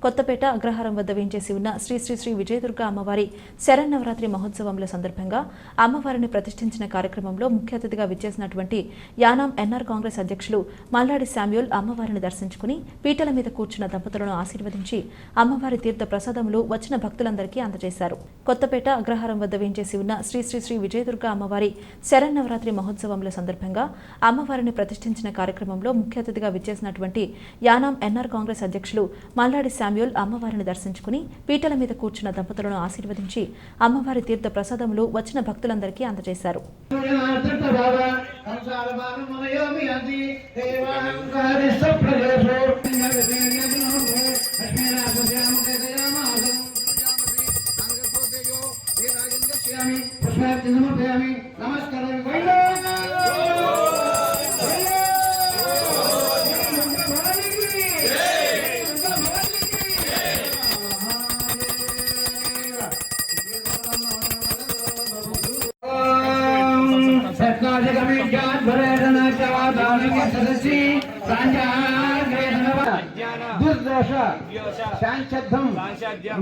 కొత్తపేట అగ్రహారం వద్ద వేంచేసి ఉన్న శ్రీ శ్రీ శ్రీ విజయదుర్గ అమ్మవారి శరన్నవరాత్రి మహోత్సవంలో సందర్భంగా అమ్మవారిని ప్రతిష్ఠించిన కార్యక్రమంలో ముఖ్య అతిథిగా విచ్చేసినటువంటి యానాం ఎన్ఆర్ కాంగ్రెస్ అధ్యక్షులు మల్లాడి శామ్యూల్ అమ్మవారిని దర్శించుకుని పీటల మీద కూర్చున్న దంపతులను ఆశీర్వదించి అమ్మవారి తీర్థ ప్రసాదములు వచ్చిన భక్తులందరికీ అందజేశారు. కొత్తపేట అగ్రహారం వద్ద వేంచేసి ఉన్న శ్రీ శ్రీ శ్రీ విజయదుర్గ అమ్మవారి శరన్నవరాత్రి మహోత్సవంలో సందర్భంగా అమ్మవారిని ప్రతిష్ఠించిన కార్యక్రమంలో ముఖ్య అతిథిగా విచ్చేసినటువంటి యానాం ఎన్ఆర్ కాంగ్రెస్ అధ్యక్షులు మల్లాడి శామ్యూల్ అమ్మవారిని దర్శించుకుని పీటల మీద కూర్చున్న దంపతులను ఆశీర్వదించి అమ్మవారి తీర్థ ప్రసాదములు వచ్చిన భక్తులందరికీ అందజేశారు.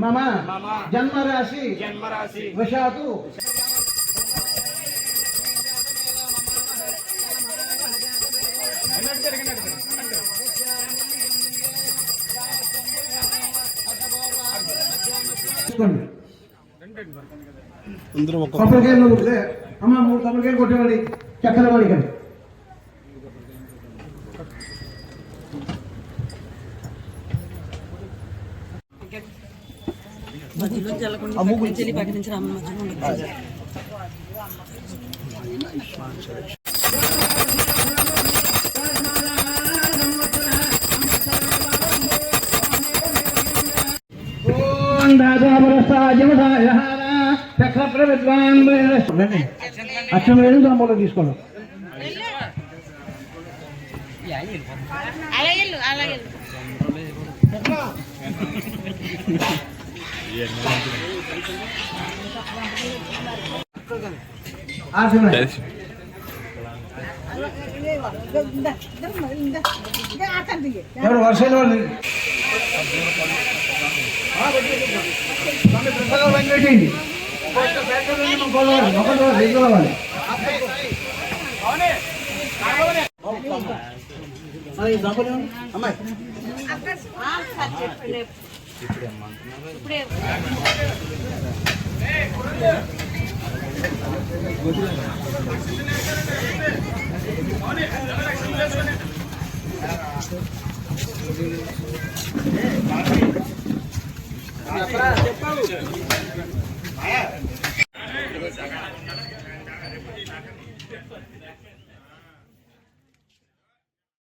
मम जन्मराशि वशातु अम्म मूर् कपड़े कोटेवाड़ी चक्रवाड़ी का మధ్యలో జలకుండా చెల్లి ప్రకటించిన అమ్మ అచ్చం వేడు దాంట్లో తీసుకోండి. ఎవరు వర్షాలు వాళ్ళు పెట్టండి అమ్మాయి చెప్పావు